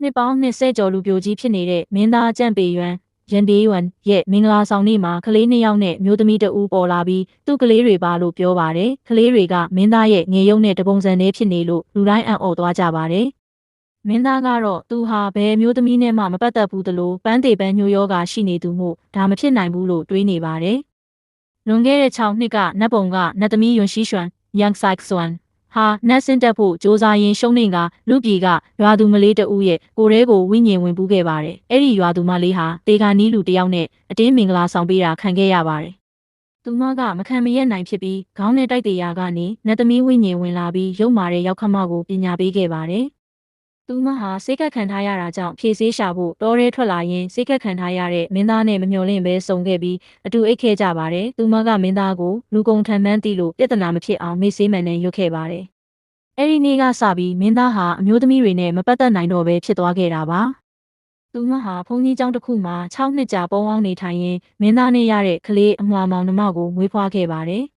နှစ်ပေါင်း20ကျော်လူပြိုကြီးဖြစ်နေတဲ့မင်းသားအကြံပေယွမ်ရန်ဒေးယွမ်ရဲ့မင်္ဂလာဆောင်နေ့မှာကလေး2ယောက်နဲ့မျိုးသမီး2ဦးပေါ်လာပြီးသူ့ကလေးတွေပါလို့ပြောပါတယ်။ကလေးတွေကမင်းသားရဲ့ငယ်ရုံနဲ့တပုံစံလေးဖြစ်နေလို့လူတိုင်းအံ့ဩသွားကြပါတယ်။မင်းသားကတော့သူဟာဘယ်မျိုးသမီးနဲ့မှမပတ်သက်ဘူးသလိုပန်းသေးပန်းညိုယောဂါရှိနေသူမို့ဒါမဖြစ်နိုင်ဘူးလို့တွေးနေပါတယ်။လွန်ခဲ့တဲ့6နှစ်ကနတ်ပုံကနတ်သမီးယွန်ရှိရွှမ် Young Saik Swanဟာနတ်စင်တက်ဖို့စ조사ရင်ရှုံးနေကလူပြည်ကရွာသူမလေးတဦးရဲ့ကိုယ်ရဲကိုဝိညာဉ်ဝင်ပူးခဲ့ပါတယ်။အဲ့ဒီရွာသူမလေးဟာတေဂာနီးလူတယောက်နဲ့အတင်းမင်္ဂလာဆောင်ပေးတာခံခဲ့ရပါတယ်။သူမကမခံမရက်နိုင်ဖြစ်ပြီးခေါင်းနဲ့တိုက်တေရာကနေနတ်သမီးဝိညာဉ်ဝင်လာပြီးရုပ်မာတဲ့ရောက်ခမကိုပညာပေးခဲ့ပါတယ်။သူမဟာစိတ်ကခံထားရတာကြောင့်ဖြည့်ဆေးရှာဖို့တောထဲထွက်လာရင်စိတ်ကခံထားရတဲ့မင်းသားနဲ့မမျှော်လင့်ပဲစုံခဲ့ပြီးအတူအိတ်ခဲ့ကြပါတယ်။သူမကမင်းသားကိုလူကုန်ထမ်းမှန်းသိလို့ပြဿနာမဖြစ်အောင်မေ့ဆေးမှန်နဲ့ရွတ်ခဲ့ပါတယ်။အဲ့ဒီနေ့ကစပြီးမင်းသားဟာအမျိုးသမီးတွေနဲ့မပတ်သက်နိုင်တော့ပဲဖြစ်သွားခဲ့တာပါ။သူမဟာဘုန်းကြီးကျောင်းတစ်ခုမှာ6နှစ်ကြာပုံအောင်နေထိုင်ရင်မင်းသားနဲ့ရတဲ့ကလေးအမွှာမောင်နှမကိုမွေးဖွားခဲ့ပါတယ်။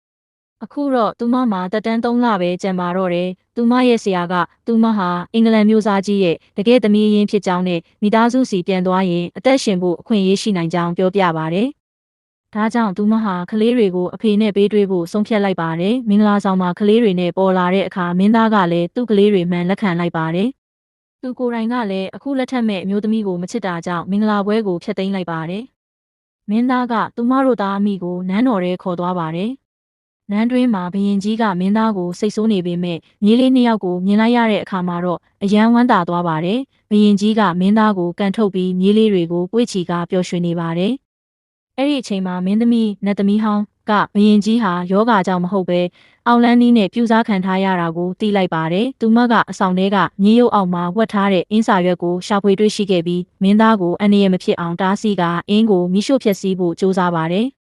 အခုတော့သူမမှာတက်တန်း3လပဲကျန်ပါတော့တယ်။သူမရဲ့ဆရာကသူမဟာအင်္ဂလန်မျိုးသားကြီးရဲ့တကယ်သမီးရင်းဖြစ်ကြောင်းနဲ့မိသားစုစီပြန်သွားရင်အသက်ရှင်ဖို့အခွင့်အရေးရှိနိုင်ကြောင်းပြောပြပါတယ်။ဒါကြောင့်သူမဟာကလေးတွေကိုအဖေနဲ့ပေးတွေ့ဖို့ဆုံးဖြတ်လိုက်ပါတယ်။မင်္ဂလာဆောင်မှာကလေးတွေနဲ့ပေါ်လာတဲ့အခါမင်းသားကလည်းသူ့ကလေးတွေမှန်လက်ခံလိုက်ပါတယ်။သူကိုယ်တိုင်ကလည်းအခုလက်ထက်မဲ့အမျိုးသမီးကိုမချစ်တာကြောင့်မင်္ဂလာပွဲကိုဖျက်သိမ်းလိုက်ပါတယ်။မင်းသားကသူမတို့သားအမိကိုနန်းတော်ထဲခေါ်သွားပါတယ်။နန်းတွင်းမှာဘရင်ကြီးကမင်းသားကိုစိတ်ဆိုးနေပေမဲ့မြေးလေး2ယောက်ကိုမြင်လိုက်ရတဲ့အခါမှာတော့အယံဝမ်းသာသွားပါတယ်။ဘရင်ကြီးကမင်းသားကိုကန်ထုတ်ပြီးမြေးလေးတွေကိုပွေ့ချီကပျော်ရွှင်နေပါတယ်။အဲ့ဒီအချိန်မှာမင်းသမီးနတ်သမီးဟောင်းကဘရင်ကြီးဟာယောဂါကြောင့်မဟုတ်ပဲအောင်လန်းနီးနဲ့ပြူစားခံထားရတာကိုသိလိုက်ပါတယ်။သူမကအဆောင်ထဲကမြေရုပ်အောက်မှာဝတ်ထားတဲ့အင်းစာရွက်ကိုရှာဖွေတွေ့ရှိခဲ့ပြီးမင်းသားကိုအန္တရာယ်မဖြစ်အောင်တားဆီးကအင်းကိုမိရှို့ဖျက်ဆီးဖို့ကြိုးစားပါတယ်။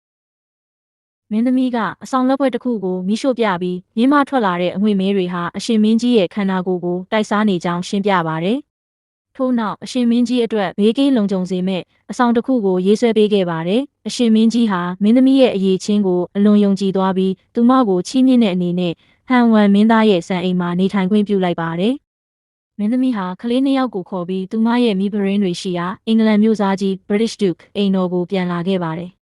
မင်းသမီးကအဆောင်လက်ပွဲတစ်ခုကိုမိရှို့ပြပြီးရင်းမထွက်လာတဲ့အငွေမဲတွေဟာအရှင်မင်းကြီးရဲ့ခန္ဓာကိုယ်ကိုတိုက်စားနေကြောင်းရှင်းပြပါတယ်။ထို့နောက်အရှင်မင်းကြီးအတွက်ဘေးကင်းလုံခြုံစေမဲ့အဆောင်တစ်ခုကိုရေးဆွဲပေးခဲ့ပါတယ်။အရှင်မင်းကြီးဟာမင်းသမီးရဲ့အရေးချင်းကိုအလွန်ယုံကြည်သွားပြီးသူမကိုချီးမြှင့်တဲ့အနေနဲ့ဟန်ဝမ်မင်းသားရဲ့စံအိမ်မှာနေထိုင်ခွင့်ပြုလိုက်ပါတယ်။မင်းသမီးဟာကလေး2ယောက်ကိုခေါ်ပြီးသူမရဲ့မိဘရင်းတွေရှိရာအင်္ဂလန်မြို့သားကြီး British Duke အိမ်တော်ကိုပြန်လာခဲ့ပါတယ်။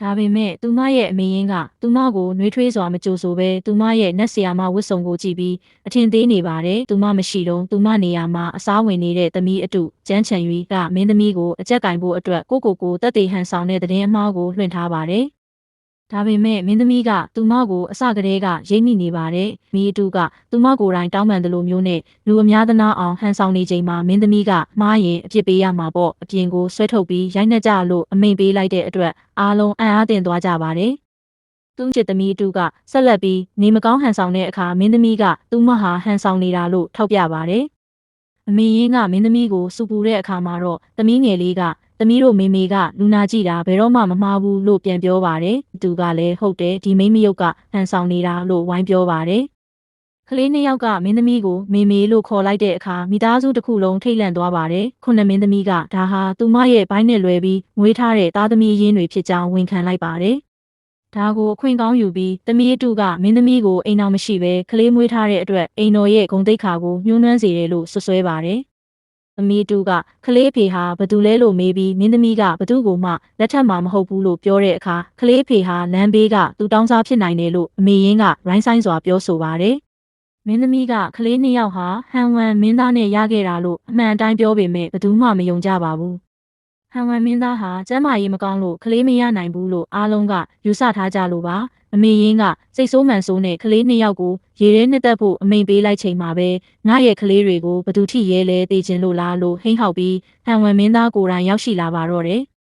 ဒါပေမဲ့သူမရဲ့အမေရင်းကသူမကိုနှွေးထွေးစွာမကြိုဆိုဘဲသူမရဲ့နတ်ဆရာမဝတ်စုံကိုကြည့်ပြီးအထင်သေးနေပါတယ်။သူမမရှိတော့သူမနေရာမှာအစားဝင်နေတဲ့သမီးအတုကျန်းချန်ရွီကမင်းသမီးကိုအကြက်ကင်ဖို့အတွက်ကိုတက်တေဟန်ဆောင်တဲ့သတင်းအမှားကိုလွှင့်ထားပါတယ်။ဒါပေမဲ့မင်းသမီးကသူမကိုအစကတည်းကရိပ်မိနေပါတယ်။မိအတူကသူမကိုယ်တိုင်တောင်းပန်တယ်လို့မျိုးနဲ့လူအများသနာအောင်ဟန်ဆောင်နေချိန်မှာမင်းသမီးကမှားရင်အပြစ်ပေးရမှာပေါ့အပြင်ကိုဆွဲထုတ်ပြီးရိုက်နှက်ကြလို့အမိန်ပေးလိုက်တဲ့အတွက်အားလုံးအံ့အားသင့်သွားကြပါတယ်။သူ့ချစ်သမီးအတူကဆက်လက်ပြီးနေမကောင်းဟန်ဆောင်တဲ့အခါမင်းသမီးကသူမဟာဟန်ဆောင်နေတာလို့ထောက်ပြပါတယ်။အမေရင်းကမင်းသမီးကိုစူပူတဲ့အခါမှာတော့သမီးငယ်လေးကသမီးတို့မေမေကလူနာကြည့်တာဘယ်တော့မှမမှားဘူးလို့ပြန်ပြောပါတယ်။သူကလည်းဟုတ်တယ်ဒီမိန်းမယုတ်ကဟန်ဆောင်နေတာလို့ဝိုင်းပြောပါတယ်။ကလေး2ယောက်ကမင်းသမီးကိုမေမေလို့ခေါ်လိုက်တဲ့အခါမိသားစုတစ်ခုလုံးထိတ်လန့်သွားပါတယ်။ခုနှစ်မင်းသမီးကဒါဟာသူမရဲ့ဘိုင်းနဲ့လွယ်ပြီးမွေးထားတဲ့သားသမီးရင်းတွေဖြစ်ကြောင်းဝန်ခံလိုက်ပါတယ်။ဒါကိုအခွင့်ကောင်းယူပြီးသမီးအတူကမင်းသမီးကိုအိမ်တော်မရှိပဲကလေးမွေးထားတဲ့အတွက်အိမ်တော်ရဲ့ဂုဏ်သိက္ခာကိုညှိုးနှွမ်းစေတယ်လို့ဆွဆွဲပါတယ်။သမီးတူကကလေးအဖေဟာဘသူလဲလို့မေးပြီးမင်းသမီးကဘသူကိုမှလက်ထပ်မှာမဟုတ်ဘူးလို့ပြောတဲ့အခါကလေးအဖေဟာလမ်းဘေးကသူတောင်းစားဖြစ်နိုင်တယ်လို့အမေရင်းကရိုင်းဆိုင်စွာပြောဆိုပါတယ်။မင်းသမီးကကလေး2ယောက်ဟာဟန်ဝမ်မင်းသားနဲ့ရခဲ့တာလို့အမှန်အတိုင်းပြောပေမဲ့ဘသူမှမယုံကြပါဘူး။ဟန်ဝမ်မင်းသားဟာကျမ်းမာရေးမကောင်းလို့ကလေးမရနိုင်ဘူးလို့အားလုံးကယူဆထားကြလို့ပါ။အမေရင်းကစိတ်ဆိုးမှန်ဆိုးနဲ့ကလေး2ယောက်ကိုရေထဲနှစ်သက်ဖို့အမိန်ပေးလိုက်ချိန်မှာပဲငါရဲ့ကလေးတွေကိုဘသူထိရဲလဲသိချင်လို့လားလို့ဟိန်းဟောက်ပြီးဟန်ဝမ်မင်းသားကိုယ်တိုင်ရောက်ရှိလာပါတော့တယ်